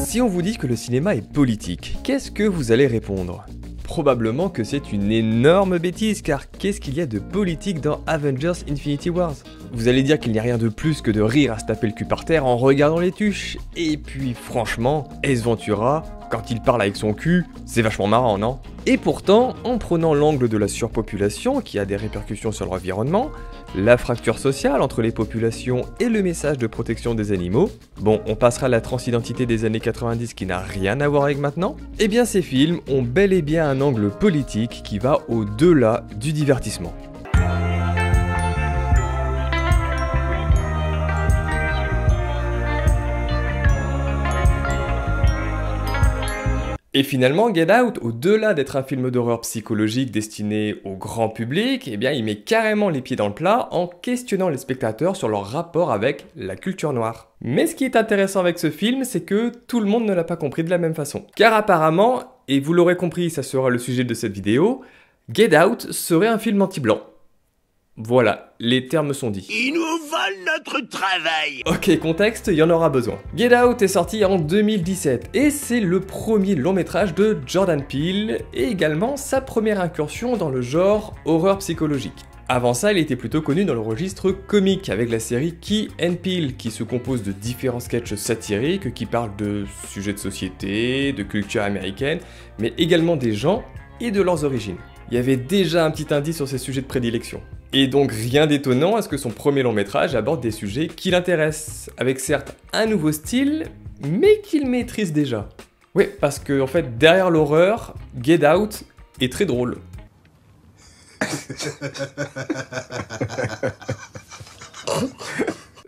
Si on vous dit que le cinéma est politique, qu'est-ce que vous allez répondre? Probablement que c'est une énorme bêtise, car qu'est-ce qu'il y a de politique dans Avengers Infinity Wars? Vous allez dire qu'il n'y a rien de plus que de rire à se taper le cul par terre en regardant les tuches. Et puis franchement, Ace Ventura, quand il parle avec son cul, c'est vachement marrant, non? Et pourtant, en prenant l'angle de la surpopulation qui a des répercussions sur l'environnement, la fracture sociale entre les populations et le message de protection des animaux, bon, on passera à la transidentité des années 90 qui n'a rien à voir avec maintenant, eh bien ces films ont bel et bien un angle politique qui va au-delà du divertissement. Et finalement, Get Out, au-delà d'être un film d'horreur psychologique destiné au grand public, eh bien, il met carrément les pieds dans le plat en questionnant les spectateurs sur leur rapport avec la culture noire. Mais ce qui est intéressant avec ce film, c'est que tout le monde ne l'a pas compris de la même façon. Car apparemment, et vous l'aurez compris, ça sera le sujet de cette vidéo, Get Out serait un film anti-blanc. Voilà, les termes sont dits. Ils nous volent notre travail. Ok, contexte, il y en aura besoin. Get Out est sorti en 2017 et c'est le premier long métrage de Jordan Peele et également sa première incursion dans le genre horreur psychologique. Avant ça, il était plutôt connu dans le registre comique avec la série Key and Peele qui se compose de différents sketchs satiriques qui parlent de sujets de société, de culture américaine, mais également des gens et de leurs origines. Il y avait déjà un petit indice sur ses sujets de prédilection. Et donc rien d'étonnant à ce que son premier long métrage aborde des sujets qui l'intéressent, avec certes un nouveau style, mais qu'il maîtrise déjà. Oui, parce que en fait, derrière l'horreur, Get Out est très drôle.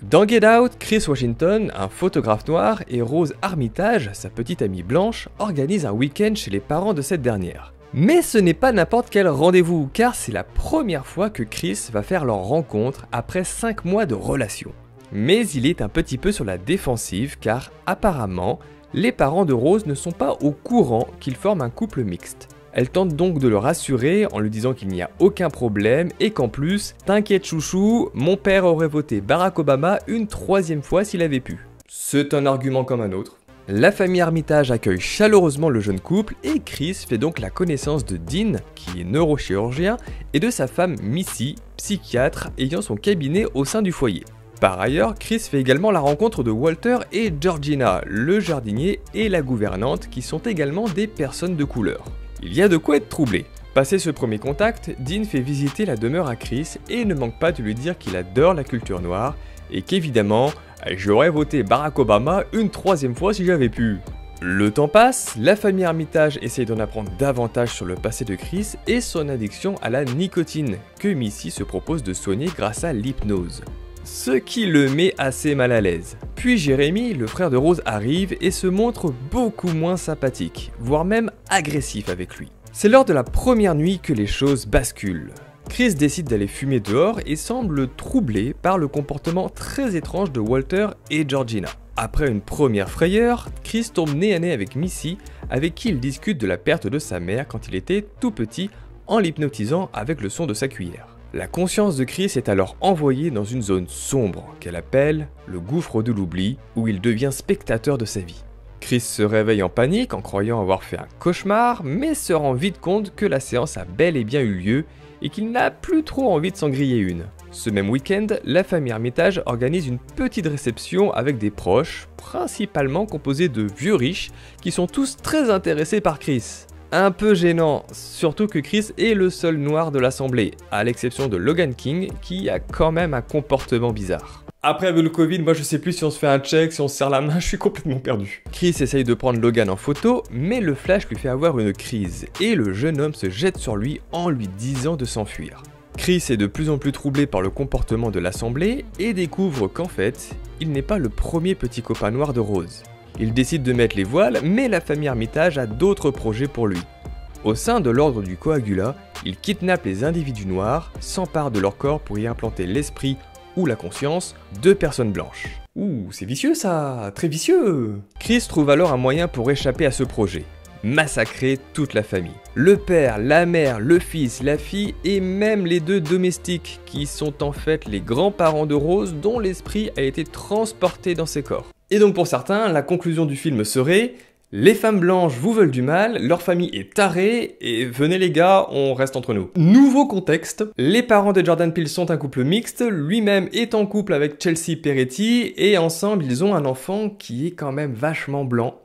Dans Get Out, Chris Washington, un photographe noir, et Rose Armitage, sa petite amie blanche, organisent un week-end chez les parents de cette dernière. Mais ce n'est pas n'importe quel rendez-vous, car c'est la première fois que Chris va faire leur rencontre après 5 mois de relation. Mais il est un petit peu sur la défensive, car apparemment, les parents de Rose ne sont pas au courant qu'ils forment un couple mixte. Elle tente donc de le rassurer en lui disant qu'il n'y a aucun problème et qu'en plus, t'inquiète chouchou, mon père aurait voté Barack Obama une 3e fois s'il avait pu. C'est un argument comme un autre. La famille Armitage accueille chaleureusement le jeune couple et Chris fait donc la connaissance de Dean, qui est neurochirurgien, et de sa femme Missy, psychiatre ayant son cabinet au sein du foyer. Par ailleurs, Chris fait également la rencontre de Walter et Georgina, le jardinier et la gouvernante, qui sont également des personnes de couleur. Il y a de quoi être troublé. Passé ce premier contact, Dean fait visiter la demeure à Chris et ne manque pas de lui dire qu'il adore la culture noire et qu'évidemment, j'aurais voté Barack Obama une 3e fois si j'avais pu. Le temps passe, la famille Armitage essaye d'en apprendre davantage sur le passé de Chris et son addiction à la nicotine, que Missy se propose de soigner grâce à l'hypnose. Ce qui le met assez mal à l'aise. Puis Jérémy, le frère de Rose, arrive et se montre beaucoup moins sympathique, voire même agressif avec lui. C'est lors de la première nuit que les choses basculent. Chris décide d'aller fumer dehors et semble troublé par le comportement très étrange de Walter et Georgina. Après une première frayeur, Chris tombe nez à nez avec Missy, avec qui il discute de la perte de sa mère quand il était tout petit, en l'hypnotisant avec le son de sa cuillère. La conscience de Chris est alors envoyée dans une zone sombre qu'elle appelle le gouffre de l'oubli, où il devient spectateur de sa vie. Chris se réveille en panique en croyant avoir fait un cauchemar, mais se rend vite compte que la séance a bel et bien eu lieu et qu'il n'a plus trop envie de s'en griller une. Ce même week-end, la famille Armitage organise une petite réception avec des proches, principalement composés de vieux riches, qui sont tous très intéressés par Chris. Un peu gênant, surtout que Chris est le seul noir de l'assemblée, à l'exception de Logan King, qui a quand même un comportement bizarre. Après avec le Covid, moi je sais plus si on se fait un check, si on se serre la main, je suis complètement perdu. Chris essaye de prendre Logan en photo, mais le flash lui fait avoir une crise, et le jeune homme se jette sur lui en lui disant de s'enfuir. Chris est de plus en plus troublé par le comportement de l'assemblée, et découvre qu'en fait, il n'est pas le premier petit copain noir de Rose. Il décide de mettre les voiles, mais la famille Armitage a d'autres projets pour lui. Au sein de l'ordre du Coagula, il kidnappe les individus noirs, s'empare de leur corps pour y implanter l'esprit ou la conscience de personnes blanches. Ouh, c'est vicieux ça, très vicieux. Chris trouve alors un moyen pour échapper à ce projet. Massacrer toute la famille. Le père, la mère, le fils, la fille et même les 2 domestiques qui sont en fait les grands-parents de Rose dont l'esprit a été transporté dans ses corps. Et donc pour certains, la conclusion du film serait « Les femmes blanches vous veulent du mal, leur famille est tarée, et venez les gars, on reste entre nous ». Nouveau contexte, les parents de Jordan Peele sont un couple mixte, lui-même est en couple avec Chelsea Peretti, et ensemble ils ont un enfant qui est quand même vachement blanc.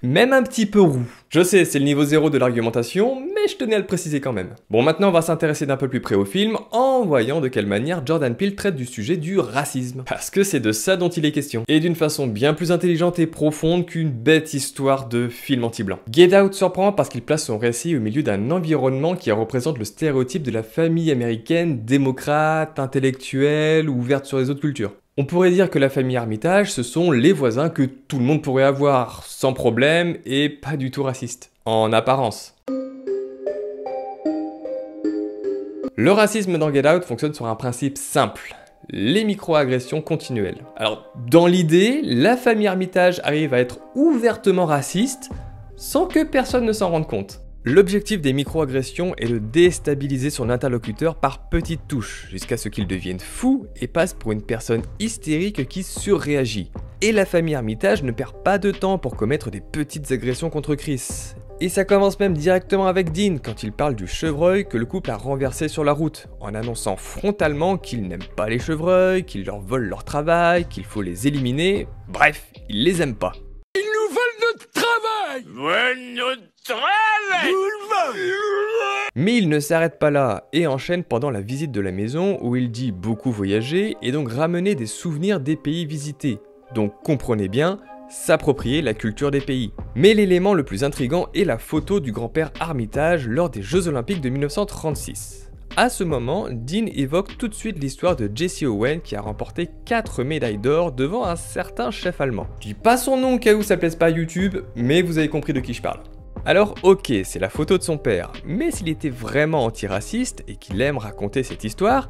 Même un petit peu roux. Je sais, c'est le niveau 0 de l'argumentation, mais je tenais à le préciser quand même. Bon, maintenant on va s'intéresser d'un peu plus près au film, en voyant de quelle manière Jordan Peele traite du sujet du racisme. Parce que c'est de ça dont il est question. Et d'une façon bien plus intelligente et profonde qu'une bête histoire de film anti-blanc. Get Out surprend parce qu'il place son récit au milieu d'un environnement qui représente le stéréotype de la famille américaine démocrate, intellectuelle, ouverte sur les autres cultures. On pourrait dire que la famille Armitage, ce sont les voisins que tout le monde pourrait avoir, sans problème, et pas du tout racistes. En apparence. Le racisme dans Get Out fonctionne sur un principe simple. Les micro-agressions continuelles. Alors, dans l'idée, la famille Armitage arrive à être ouvertement raciste, sans que personne ne s'en rende compte. L'objectif des micro-agressions est de déstabiliser son interlocuteur par petites touches, jusqu'à ce qu'il devienne fou et passe pour une personne hystérique qui surréagit. Et la famille Armitage ne perd pas de temps pour commettre des petites agressions contre Chris. Et ça commence même directement avec Dean quand il parle du chevreuil que le couple a renversé sur la route, en annonçant frontalement qu'il n'aime pas les chevreuils, qu'ils leur volent leur travail, qu'il faut les éliminer, bref, il les aime pas. Ils nous veulent notre travail. Notre travail. Mais il ne s'arrête pas là et enchaîne pendant la visite de la maison où il dit beaucoup voyager et donc ramener des souvenirs des pays visités. Donc comprenez bien, s'approprier la culture des pays. Mais l'élément le plus intriguant est la photo du grand-père Armitage lors des Jeux Olympiques de 1936. À ce moment, Dean évoque tout de suite l'histoire de Jesse Owens qui a remporté 4 médailles d'or devant un certain chef allemand. Je dis pas son nom au cas où ça plaise pas à YouTube, mais vous avez compris de qui je parle. Alors ok, c'est la photo de son père, mais s'il était vraiment antiraciste et qu'il aime raconter cette histoire,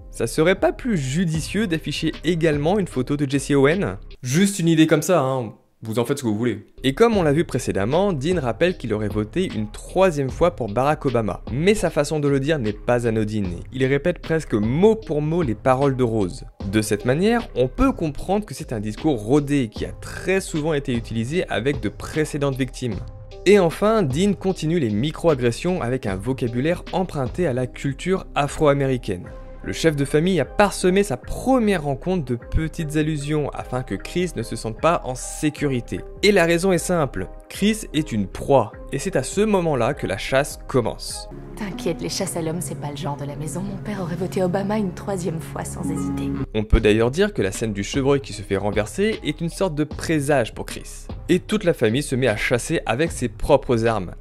ça serait pas plus judicieux d'afficher également une photo de Jesse Owens? Juste une idée comme ça, hein. Vous en faites ce que vous voulez. Et comme on l'a vu précédemment, Dean rappelle qu'il aurait voté une 3e fois pour Barack Obama. Mais sa façon de le dire n'est pas anodine. Il répète presque mot pour mot les paroles de Rose. De cette manière, on peut comprendre que c'est un discours rodé qui a très souvent été utilisé avec de précédentes victimes. Et enfin, Dean continue les micro-agressions avec un vocabulaire emprunté à la culture afro-américaine. Le chef de famille a parsemé sa première rencontre de petites allusions afin que Chris ne se sente pas en sécurité. Et la raison est simple, Chris est une proie, et c'est à ce moment-là que la chasse commence. T'inquiète, les chasses à l'homme, c'est pas le genre de la maison. Mon père aurait voté Obama une 3e fois sans hésiter. On peut d'ailleurs dire que la scène du chevreuil qui se fait renverser est une sorte de présage pour Chris. Et toute la famille se met à chasser avec ses propres armes.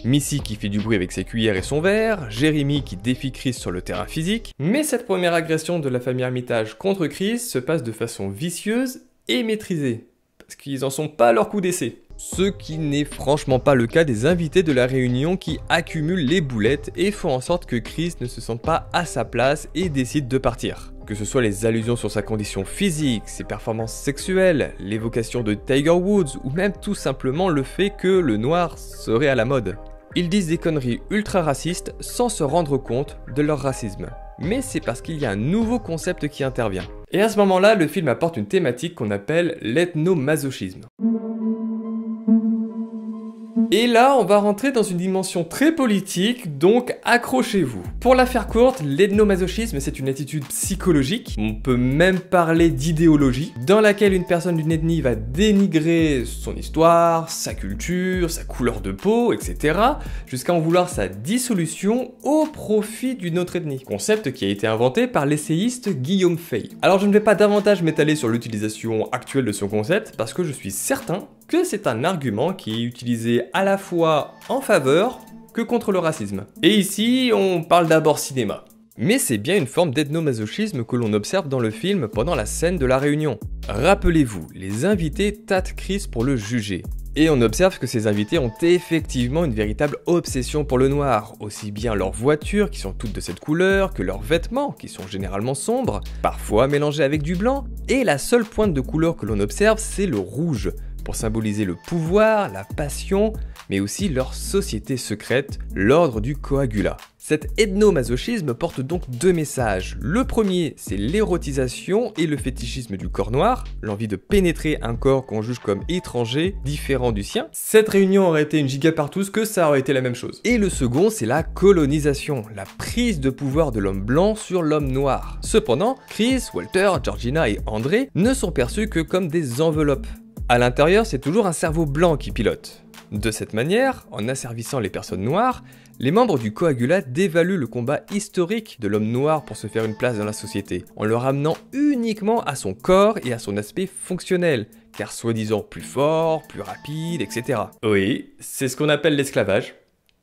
Missy qui fait du bruit avec ses cuillères et son verre, Jeremy qui défie Chris sur le terrain physique, mais cette première agression de la famille Armitage contre Chris se passe de façon vicieuse et maîtrisée, parce qu'ils en sont pas à leur coup d'essai. Ce qui n'est franchement pas le cas des invités de la réunion qui accumulent les boulettes et font en sorte que Chris ne se sente pas à sa place et décide de partir. Que ce soit les allusions sur sa condition physique, ses performances sexuelles, l'évocation de Tiger Woods ou même tout simplement le fait que le noir serait à la mode. Ils disent des conneries ultra racistes sans se rendre compte de leur racisme. Mais c'est parce qu'il y a un nouveau concept qui intervient. Et à ce moment-là, le film apporte une thématique qu'on appelle l'ethnomasochisme. Et là, on va rentrer dans une dimension très politique, donc accrochez-vous. Pour la faire courte, l'ethnomasochisme, c'est une attitude psychologique, on peut même parler d'idéologie, dans laquelle une personne d'une ethnie va dénigrer son histoire, sa culture, sa couleur de peau, etc., jusqu'à en vouloir sa dissolution au profit d'une autre ethnie. Concept qui a été inventé par l'essayiste Guillaume Fay. Alors je ne vais pas davantage m'étaler sur l'utilisation actuelle de son concept, parce que je suis certain que c'est un argument qui est utilisé à la fois en faveur que contre le racisme. Et ici, on parle d'abord cinéma. Mais c'est bien une forme d'ethnomasochisme que l'on observe dans le film pendant la scène de la réunion. Rappelez-vous, les invités tâtent Chris pour le juger. Et on observe que ces invités ont effectivement une véritable obsession pour le noir, aussi bien leurs voitures qui sont toutes de cette couleur, que leurs vêtements qui sont généralement sombres, parfois mélangés avec du blanc, et la seule pointe de couleur que l'on observe c'est le rouge, pour symboliser le pouvoir, la passion, mais aussi leur société secrète, l'ordre du coagulat. Cet ethnomasochisme porte donc deux messages. Le premier, c'est l'érotisation et le fétichisme du corps noir, l'envie de pénétrer un corps qu'on juge comme étranger, différent du sien. Cette réunion aurait été une giga partouze que ça aurait été la même chose. Et le second, c'est la colonisation, la prise de pouvoir de l'homme blanc sur l'homme noir. Cependant, Chris, Walter, Georgina et André ne sont perçus que comme des enveloppes. À l'intérieur, c'est toujours un cerveau blanc qui pilote. De cette manière, en asservissant les personnes noires, les membres du coagulat dévaluent le combat historique de l'homme noir pour se faire une place dans la société, en le ramenant uniquement à son corps et à son aspect fonctionnel, car soi-disant plus fort, plus rapide, etc. Oui, c'est ce qu'on appelle l'esclavage.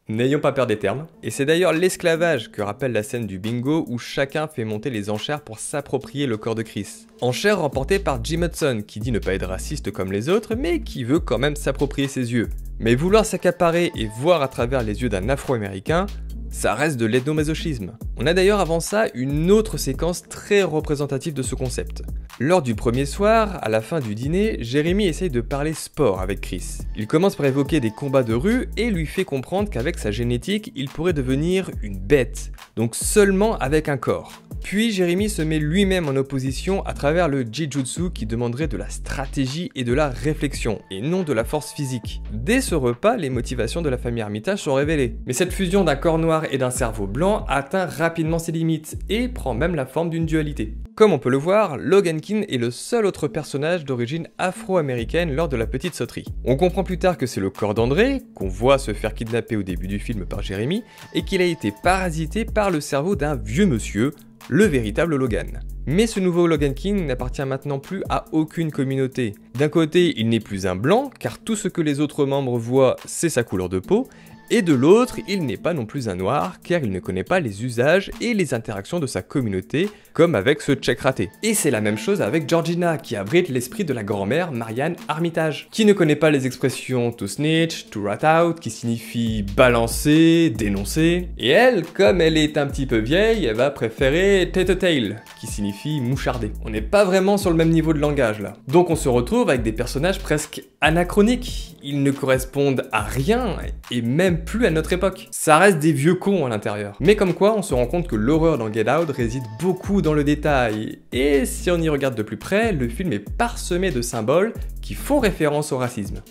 N'ayons pas peur des termes. Et c'est d'ailleurs l'esclavage que rappelle la scène du bingo où chacun fait monter les enchères pour s'approprier le corps de Chris. Enchères remportées par Jim Hudson, qui dit ne pas être raciste comme les autres, mais qui veut quand même s'approprier ses yeux. Mais vouloir s'accaparer et voir à travers les yeux d'un Afro-Américain, ça reste de l'ethnomasochisme. On a d'ailleurs avant ça une autre séquence très représentative de ce concept. Lors du premier soir, à la fin du dîner, Jérémy essaye de parler sport avec Chris. Il commence par évoquer des combats de rue et lui fait comprendre qu'avec sa génétique, il pourrait devenir une bête, donc seulement avec un corps. Puis Jérémy se met lui-même en opposition à travers le Jiu-Jitsu qui demanderait de la stratégie et de la réflexion, et non de la force physique. Dès ce repas, les motivations de la famille Armitage sont révélées. Mais cette fusion d'un corps noir et d'un cerveau blanc atteint rapidement ses limites, et prend même la forme d'une dualité. Comme on peut le voir, Logan King est le seul autre personnage d'origine afro-américaine lors de la petite sauterie. On comprend plus tard que c'est le corps d'André, qu'on voit se faire kidnapper au début du film par Jérémy, et qu'il a été parasité par le cerveau d'un vieux monsieur, le véritable Logan. Mais ce nouveau Logan King n'appartient maintenant plus à aucune communauté. D'un côté, il n'est plus un blanc, car tout ce que les autres membres voient, c'est sa couleur de peau, et de l'autre, il n'est pas non plus un noir, car il ne connaît pas les usages et les interactions de sa communauté, comme avec ce Tchèque raté. Et c'est la même chose avec Georgina, qui abrite l'esprit de la grand-mère Marianne Armitage, qui ne connaît pas les expressions to snitch, to rat out, qui signifie balancer, dénoncer. Et elle, comme elle est un petit peu vieille, elle va préférer tail, qui signifie moucharder. On n'est pas vraiment sur le même niveau de langage là. Donc on se retrouve avec des personnages presque anachroniques. Ils ne correspondent à rien, et même plus à notre époque. Ça reste des vieux cons à l'intérieur. Mais comme quoi, on se rend compte que l'horreur dans Get Out réside beaucoup dans le détail. Et si on y regarde de plus près, le film est parsemé de symboles qui font référence au racisme.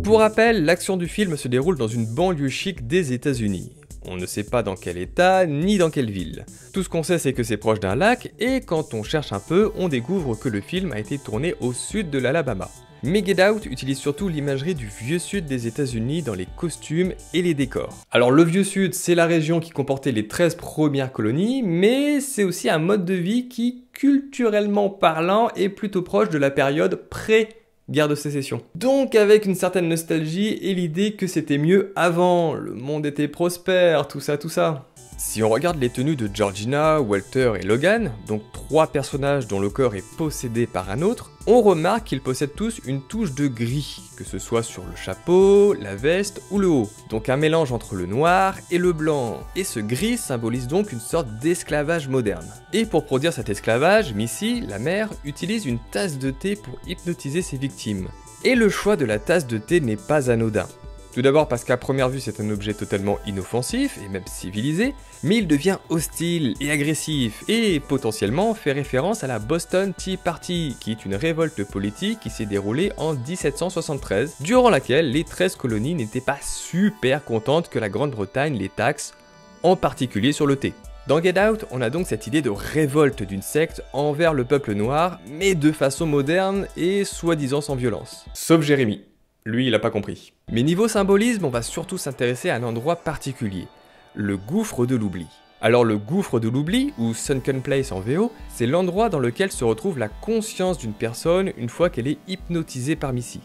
Pour rappel, l'action du film se déroule dans une banlieue chic des États-Unis. On ne sait pas dans quel état, ni dans quelle ville. Tout ce qu'on sait, c'est que c'est proche d'un lac, et quand on cherche un peu, on découvre que le film a été tourné au sud de l'Alabama. Mais Get Out utilise surtout l'imagerie du vieux sud des États-Unis dans les costumes et les décors. Alors le vieux sud, c'est la région qui comportait les 13 premières colonies, mais c'est aussi un mode de vie qui, culturellement parlant, est plutôt proche de la période pré-guerre de sécession. Donc avec une certaine nostalgie et l'idée que c'était mieux avant, le monde était prospère, tout ça. Si on regarde les tenues de Georgina, Walter et Logan, donc 3 personnages dont le corps est possédé par un autre, on remarque qu'ils possèdent tous une touche de gris, que ce soit sur le chapeau, la veste ou le haut. Donc un mélange entre le noir et le blanc. Et ce gris symbolise donc une sorte d'esclavage moderne. Et pour produire cet esclavage, Missy, la mère, utilise une tasse de thé pour hypnotiser ses victimes. Et le choix de la tasse de thé n'est pas anodin. Tout d'abord parce qu'à première vue c'est un objet totalement inoffensif et même civilisé, mais il devient hostile et agressif et potentiellement fait référence à la Boston Tea Party, qui est une révolte politique qui s'est déroulée en 1773, durant laquelle les 13 colonies n'étaient pas super contentes que la Grande-Bretagne les taxe, en particulier sur le thé. Dans Get Out, on a donc cette idée de révolte d'une secte envers le peuple noir, mais de façon moderne et soi-disant sans violence. Sauf Jérémy. Lui, il a pas compris. Mais niveau symbolisme, on va surtout s'intéresser à un endroit particulier, le gouffre de l'oubli. Alors le gouffre de l'oubli, ou Sunken Place en VO, c'est l'endroit dans lequel se retrouve la conscience d'une personne une fois qu'elle est hypnotisée par Missy.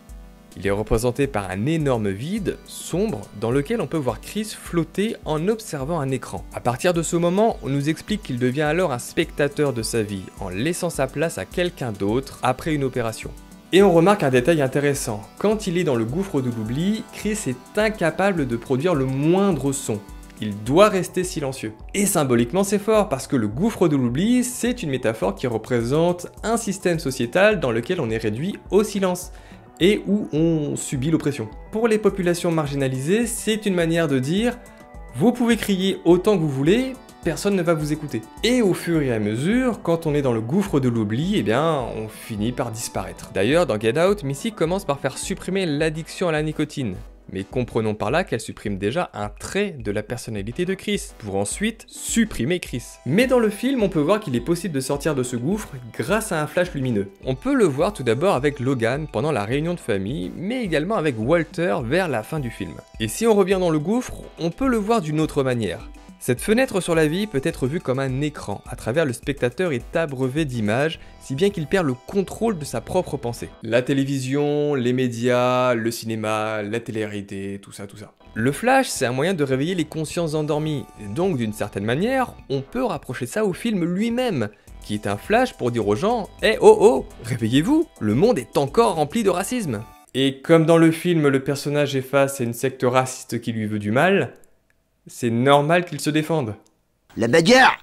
Il est représenté par un énorme vide, sombre, dans lequel on peut voir Chris flotter en observant un écran. À partir de ce moment, on nous explique qu'il devient alors un spectateur de sa vie, en laissant sa place à quelqu'un d'autre après une opération. Et on remarque un détail intéressant, quand il est dans le gouffre de l'oubli, Chris est incapable de produire le moindre son, il doit rester silencieux. Et symboliquement c'est fort, parce que le gouffre de l'oubli, c'est une métaphore qui représente un système sociétal dans lequel on est réduit au silence, et où on subit l'oppression. Pour les populations marginalisées, c'est une manière de dire « vous pouvez crier autant que vous voulez, personne ne va vous écouter ». Et au fur et à mesure, quand on est dans le gouffre de l'oubli, eh bien, on finit par disparaître. D'ailleurs, dans Get Out, Missy commence par faire supprimer l'addiction à la nicotine. Mais comprenons par là qu'elle supprime déjà un trait de la personnalité de Chris, pour ensuite supprimer Chris. Mais dans le film, on peut voir qu'il est possible de sortir de ce gouffre grâce à un flash lumineux. On peut le voir tout d'abord avec Logan pendant la réunion de famille, mais également avec Walter vers la fin du film. Et si on revient dans le gouffre, on peut le voir d'une autre manière. Cette fenêtre sur la vie peut être vue comme un écran, à travers le spectateur est abreuvé d'images, si bien qu'il perd le contrôle de sa propre pensée. La télévision, les médias, le cinéma, la télé-réalité, tout ça. Le flash, c'est un moyen de réveiller les consciences endormies, et donc d'une certaine manière, on peut rapprocher ça au film lui-même, qui est un flash pour dire aux gens « Eh oh, réveillez-vous, le monde est encore rempli de racisme !» Et comme dans le film, le personnage est face à une secte raciste qui lui veut du mal, c'est normal qu'il se défende. La bagarre!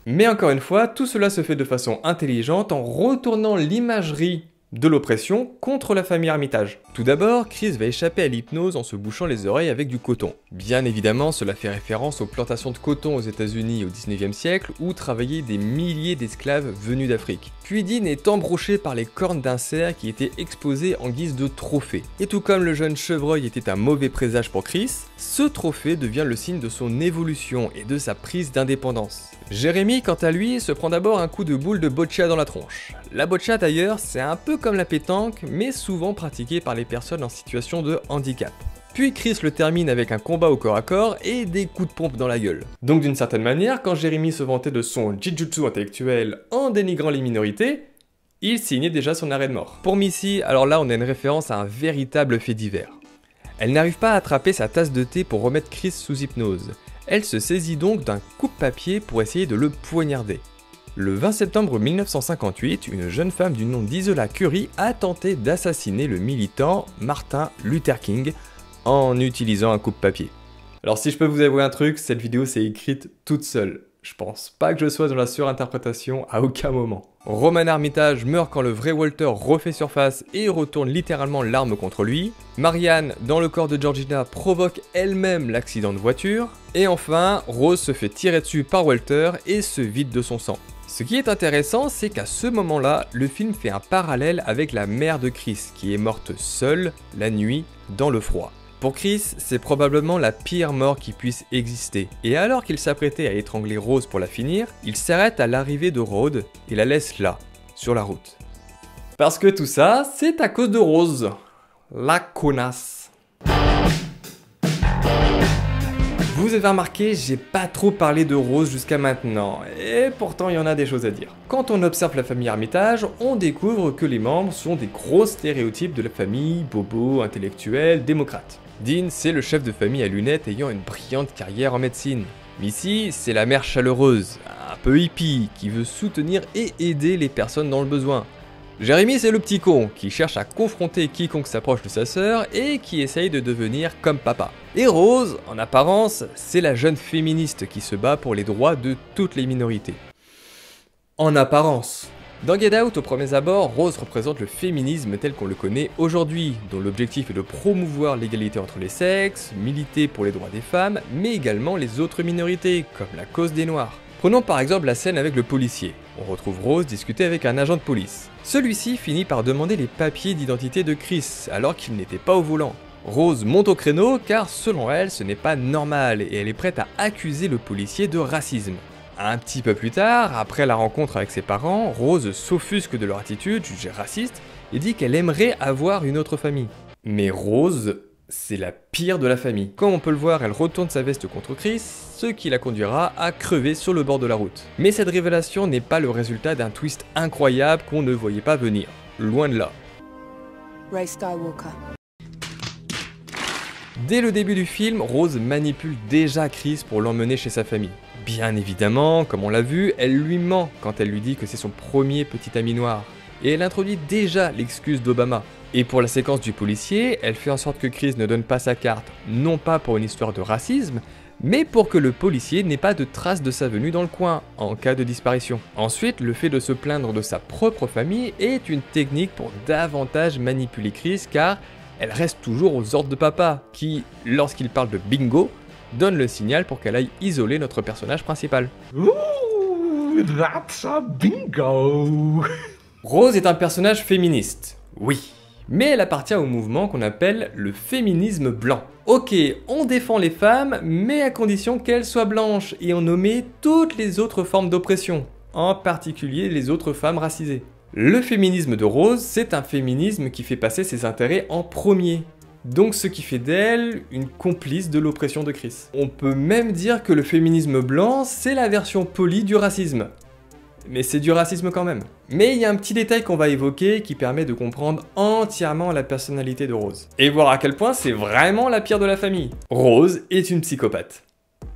Mais encore une fois, tout cela se fait de façon intelligente en retournant l'imagerie de l'oppression contre la famille Armitage. Tout d'abord, Chris va échapper à l'hypnose en se bouchant les oreilles avec du coton. Bien évidemment, cela fait référence aux plantations de coton aux États-Unis au 19e siècle où travaillaient des milliers d'esclaves venus d'Afrique. Puis Dean est embroché par les cornes d'un cerf qui étaient exposées en guise de trophée. Et tout comme le jeune chevreuil était un mauvais présage pour Chris, ce trophée devient le signe de son évolution et de sa prise d'indépendance. Jérémy, quant à lui, se prend d'abord un coup de boule de boccia dans la tronche. La boccia d'ailleurs, c'est un peu comme la pétanque, mais souvent pratiquée par les personnes en situation de handicap. Puis Chris le termine avec un combat au corps à corps et des coups de pompe dans la gueule. Donc d'une certaine manière, quand Jérémy se vantait de son jujutsu intellectuel en dénigrant les minorités, il signait déjà son arrêt de mort. Pour Missy, alors là on a une référence à un véritable fait divers. Elle n'arrive pas à attraper sa tasse de thé pour remettre Chris sous hypnose. Elle se saisit donc d'un coupe-papier pour essayer de le poignarder. Le 20 septembre 1958, une jeune femme du nom d'Isola Curry a tenté d'assassiner le militant Martin Luther King en utilisant un coupe-papier. Alors si je peux vous avouer un truc, cette vidéo s'est écrite toute seule. Je pense pas que je sois dans la surinterprétation à aucun moment. Roman Armitage meurt quand le vrai Walter refait surface et retourne littéralement l'arme contre lui. Marianne, dans le corps de Georgina, provoque elle-même l'accident de voiture. Et enfin, Rose se fait tirer dessus par Walter et se vide de son sang. Ce qui est intéressant, c'est qu'à ce moment-là, le film fait un parallèle avec la mère de Chris, qui est morte seule, la nuit, dans le froid. Pour Chris, c'est probablement la pire mort qui puisse exister, et alors qu'il s'apprêtait à étrangler Rose pour la finir, il s'arrête à l'arrivée de Rhodes et la laisse là, sur la route. Parce que tout ça, c'est à cause de Rose. La connasse. Vous avez remarqué, j'ai pas trop parlé de Rose jusqu'à maintenant, et pourtant il y en a des choses à dire. Quand on observe la famille Armitage, on découvre que les membres sont des gros stéréotypes de la famille, bobo, intellectuel, démocrate. Dean, c'est le chef de famille à lunettes ayant une brillante carrière en médecine. Missy, c'est la mère chaleureuse, un peu hippie, qui veut soutenir et aider les personnes dans le besoin. Jérémy, c'est le petit con, qui cherche à confronter quiconque s'approche de sa sœur et qui essaye de devenir comme papa. Et Rose, en apparence, c'est la jeune féministe qui se bat pour les droits de toutes les minorités. En apparence. Dans Get Out, au premier abord, Rose représente le féminisme tel qu'on le connaît aujourd'hui, dont l'objectif est de promouvoir l'égalité entre les sexes, militer pour les droits des femmes, mais également les autres minorités, comme la cause des Noirs. Prenons par exemple la scène avec le policier. On retrouve Rose discuter avec un agent de police. Celui-ci finit par demander les papiers d'identité de Chris, alors qu'il n'était pas au volant. Rose monte au créneau car selon elle, ce n'est pas normal et elle est prête à accuser le policier de racisme. Un petit peu plus tard, après la rencontre avec ses parents, Rose s'offusque de leur attitude jugée raciste et dit qu'elle aimerait avoir une autre famille. Mais Rose, c'est la pire de la famille. Comme on peut le voir, elle retourne sa veste contre Chris, ce qui la conduira à crever sur le bord de la route. Mais cette révélation n'est pas le résultat d'un twist incroyable qu'on ne voyait pas venir. Loin de là. Ray Skywalker. Dès le début du film, Rose manipule déjà Chris pour l'emmener chez sa famille. Bien évidemment, comme on l'a vu, elle lui ment quand elle lui dit que c'est son premier petit ami noir. Et elle introduit déjà l'excuse d'Obama. Et pour la séquence du policier, elle fait en sorte que Chris ne donne pas sa carte, non pas pour une histoire de racisme, mais pour que le policier n'ait pas de traces de sa venue dans le coin, en cas de disparition. Ensuite, le fait de se plaindre de sa propre famille est une technique pour davantage manipuler Chris, car elle reste toujours aux ordres de papa, qui, lorsqu'il parle de bingo, donne le signal pour qu'elle aille isoler notre personnage principal. Ooh, that's a bingo! Rose est un personnage féministe, oui. Mais elle appartient au mouvement qu'on appelle le féminisme blanc. Ok, on défend les femmes, mais à condition qu'elles soient blanches, et on omet toutes les autres formes d'oppression, en particulier les autres femmes racisées. Le féminisme de Rose, c'est un féminisme qui fait passer ses intérêts en premier. Donc ce qui fait d'elle une complice de l'oppression de Chris. On peut même dire que le féminisme blanc, c'est la version polie du racisme. Mais c'est du racisme quand même. Mais il y a un petit détail qu'on va évoquer qui permet de comprendre entièrement la personnalité de Rose. Et voir à quel point c'est vraiment la pire de la famille. Rose est une psychopathe.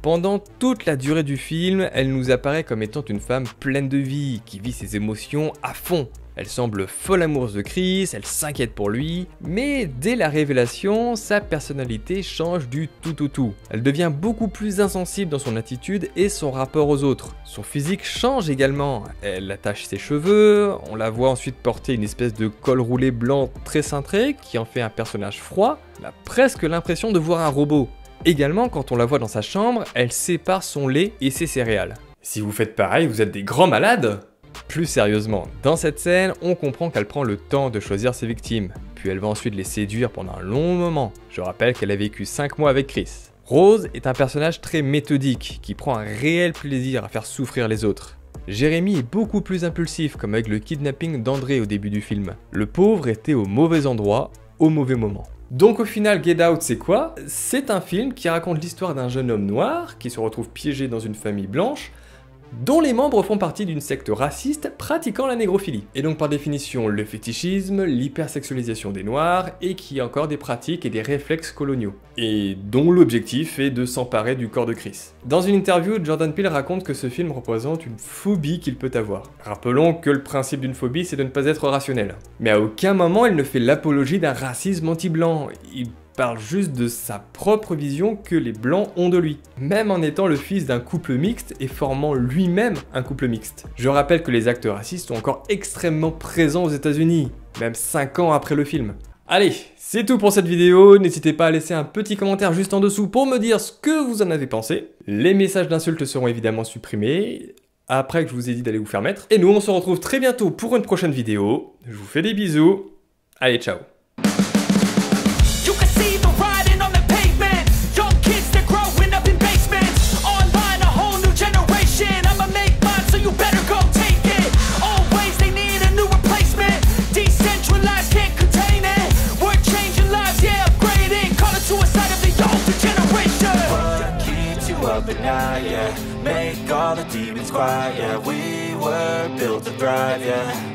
Pendant toute la durée du film, elle nous apparaît comme étant une femme pleine de vie, qui vit ses émotions à fond. Elle semble folle amoureuse de Chris, elle s'inquiète pour lui, mais dès la révélation, sa personnalité change du tout. Elle devient beaucoup plus insensible dans son attitude et son rapport aux autres. Son physique change également, elle attache ses cheveux, on la voit ensuite porter une espèce de col roulé blanc très cintré qui en fait un personnage froid, on a presque l'impression de voir un robot. Également, quand on la voit dans sa chambre, elle sépare son lait et ses céréales. Si vous faites pareil, vous êtes des grands malades! Plus sérieusement, dans cette scène, on comprend qu'elle prend le temps de choisir ses victimes, puis elle va ensuite les séduire pendant un long moment. Je rappelle qu'elle a vécu 5 mois avec Chris. Rose est un personnage très méthodique, qui prend un réel plaisir à faire souffrir les autres. Jérémy est beaucoup plus impulsif, comme avec le kidnapping d'André au début du film. Le pauvre était au mauvais endroit, au mauvais moment. Donc au final, Get Out, c'est quoi? C'est un film qui raconte l'histoire d'un jeune homme noir qui se retrouve piégé dans une famille blanche, dont les membres font partie d'une secte raciste pratiquant la négrophilie. Et donc par définition le fétichisme, l'hypersexualisation des noirs, et qui a encore des pratiques et des réflexes coloniaux. Et dont l'objectif est de s'emparer du corps de Chris. Dans une interview, Jordan Peele raconte que ce film représente une phobie qu'il peut avoir. Rappelons que le principe d'une phobie, c'est de ne pas être rationnel. Mais à aucun moment il ne fait l'apologie d'un racisme anti-blanc. Il parle juste de sa propre vision que les blancs ont de lui, même en étant le fils d'un couple mixte et formant lui-même un couple mixte. Je rappelle que les actes racistes sont encore extrêmement présents aux États-Unis, même 5 ans après le film. Allez, c'est tout pour cette vidéo, n'hésitez pas à laisser un petit commentaire juste en dessous pour me dire ce que vous en avez pensé. Les messages d'insultes seront évidemment supprimés, après que je vous ai dit d'aller vous faire mettre. Et nous, on se retrouve très bientôt pour une prochaine vidéo. Je vous fais des bisous, allez ciao. Make all the demons quiet, yeah. We were built to thrive, yeah.